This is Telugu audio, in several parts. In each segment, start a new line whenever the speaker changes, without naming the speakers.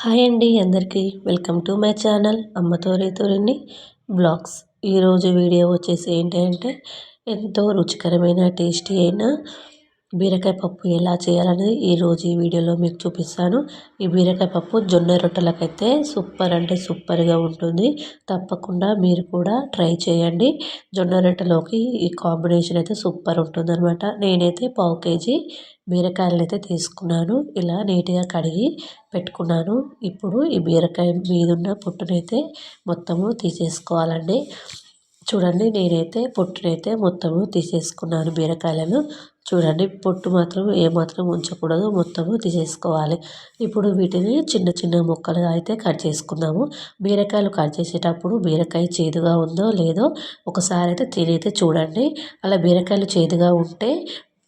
హాయ్ అండి అందరికీ వెల్కమ్ టు మై ఛానల్ అమ్మతో రైతురిని బ్లాగ్స్. ఈరోజు వీడియో వచ్చేసి ఏంటి అంటే ఎంతో రుచికరమైన టేస్టీ అయిన బీరకాయ పప్పు ఎలా చేయాలనేది ఈరోజు ఈ వీడియోలో మీకు చూపిస్తాను. ఈ బీరకాయ పప్పు జొన్న రొట్టెలకైతే సూపర్ అంటే సూపర్గా ఉంటుంది. తప్పకుండా మీరు కూడా ట్రై చేయండి. జొన్న రొట్టెలోకి ఈ కాంబినేషన్ అయితే సూపర్ ఉంటుంది అనమాట. నేనైతే పావు కేజీ బీరకాయలను అయితే తీసుకున్నాను. ఇలా నీట్గా కడిగి పెట్టుకున్నాను. ఇప్పుడు ఈ బీరకాయ మీదున్న పొట్టునైతే మొత్తము తీసేసుకోవాలండి. చూడండి, నేనైతే పొట్టునైతే మొత్తము తీసేసుకున్నాను బీరకాయలను. చూడండి, పొట్టు మాత్రం ఏమాత్రం ఉంచకూడదు, మొత్తము తీసేసుకోవాలి. ఇప్పుడు వీటిని చిన్న చిన్న ముక్కలుగా అయితే కట్ చేసుకుందాము. బీరకాయలు కట్ చేసేటప్పుడు బీరకాయ చేదుగా ఉందో లేదో ఒకసారి అయితే తినైతే చూడండి. అలా బీరకాయలు చేదుగా ఉంటే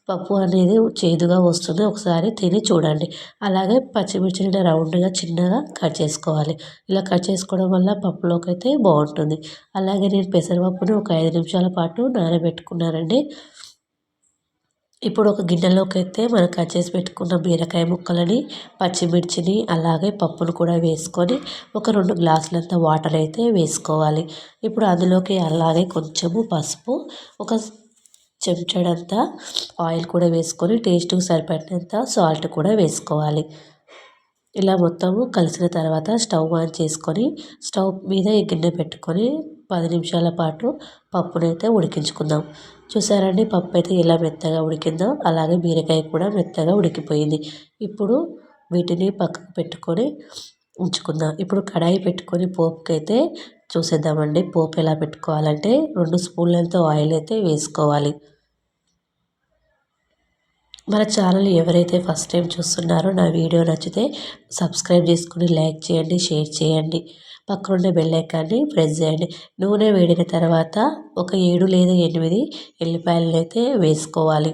పప్పు అనేది చేదుగా వస్తుంది. ఒకసారి తిని చూడండి. అలాగే పచ్చిమిర్చిని రౌండ్గా చిన్నగా కట్ చేసుకోవాలి. ఇలా కట్ చేసుకోవడం వల్ల పప్పులోకి అయితే బాగుంటుంది. అలాగే నేను పెసరపప్పును ఒక 5 నిమిషాల పాటు నానబెట్టుకున్నానండి. ఇప్పుడు ఒక గిన్నెలోకి అయితే మనం కట్ చేసి పెట్టుకున్న బీరకాయ ముక్కలని, పచ్చిమిర్చిని, అలాగే పప్పును కూడా వేసుకొని ఒక 2 గ్లాసులంత వాటర్ అయితే వేసుకోవాలి. ఇప్పుడు అందులోకి అలాగే కొంచెము పసుపు, ఒక చెంచాడంతా ఆయిల్ కూడా వేసుకొని టేస్ట్కి సరిపడినంత సాల్ట్ కూడా వేసుకోవాలి. ఇలా మొత్తము కలిసిన తర్వాత స్టవ్ ఆన్ చేసుకొని స్టవ్ మీద ఈ గిన్నె పెట్టుకొని 10 నిమిషాల పాటు పప్పునైతే ఉడికించుకుందాం. చూసారండి, పప్పు అయితే ఎలా మెత్తగా ఉడికిందో అలాగే బీరకాయ కూడా మెత్తగా ఉడికిపోయింది. ఇప్పుడు వీటిని పక్కకు పెట్టుకొని ఉంచుకుందాం. ఇప్పుడు కడాయి పెట్టుకొని పోపుకైతే చూసేద్దామండి. పోపు ఎలా పెట్టుకోవాలంటే 2 స్పూన్లంత ఆయిల్ అయితే వేసుకోవాలి. మన ఛానల్ ఎవరైతే ఫస్ట్ టైం చూస్తున్నారో నా వీడియో నచ్చితే సబ్స్క్రైబ్ చేసుకుని లైక్ చేయండి, షేర్ చేయండి. పక్కనున్న బెల్ ఐకాన్ని ప్రెస్ చేయండి. నూనె వేడిన తర్వాత ఒక 7 లేదా 8 ఎల్లిపాయలను అయితే వేసుకోవాలి.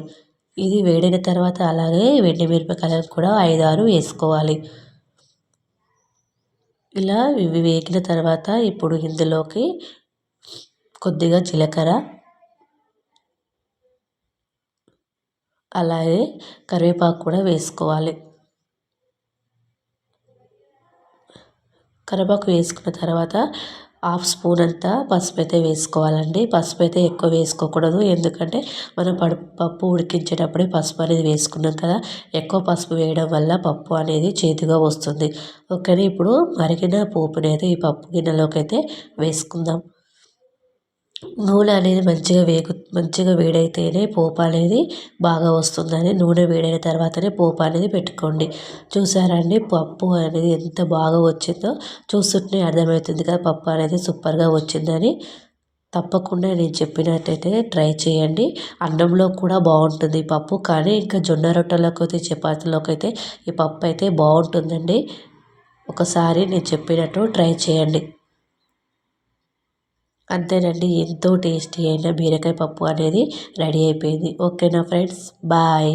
ఇది వేడిన తర్వాత అలాగే మిరపకాయలను కూడా 5, 6 వేసుకోవాలి. ఇలా ఇవి వేగిన తర్వాత ఇప్పుడు ఇందులోకి కొద్దిగా జీలకర్ర, అలాగే కరివేపాకు కూడా వేసుకోవాలి. కరివేపాకు వేసుకున్న తర్వాత 1/2 స్పూన్ అంతా పసుపు అయితే వేసుకోవాలండి. పసుపు అయితే ఎక్కువ వేసుకోకూడదు, ఎందుకంటే మనం పప్పు ఉడికించేటప్పుడే పసుపు అనేది వేసుకున్నాం కదా. ఎక్కువ పసుపు వేయడం వల్ల పప్పు అనేది చేదుగా వస్తుంది. ఓకేనా. ఇప్పుడు మరిగిన పోపుని అయితే ఈ పప్పు గిన్నెలోకి అయితే వేసుకుందాం. నూనె అనేది మంచిగా వేడైతేనే పోపు అనేది బాగా వస్తుందని నూనె వేడైన తర్వాతనే పోపు అనేది పెట్టుకోండి. చూసారా అండి, పప్పు అనేది ఎంత బాగా వచ్చిందో చూస్తుంటే అర్థమవుతుంది కదా పప్పు అనేది సూపర్గా వచ్చిందని. తప్పకుండా నేను చెప్పినట్టయితే ట్రై చేయండి. అన్నంలో కూడా బాగుంటుంది ఈ పప్పు, కానీ ఇంకా జొన్న రొట్టెలోకి అయితే చపాతీలోకి అయితే ఈ పప్పు అయితే బాగుంటుందండి. ఒకసారి నేను చెప్పినట్టు ట్రై చేయండి. అంతేనండి, ఎంతో టేస్టీ అయిన బీరకాయ పప్పు అనేది రెడీ అయిపోయింది. ఓకేనా ఫ్రెండ్స్, బాయ్.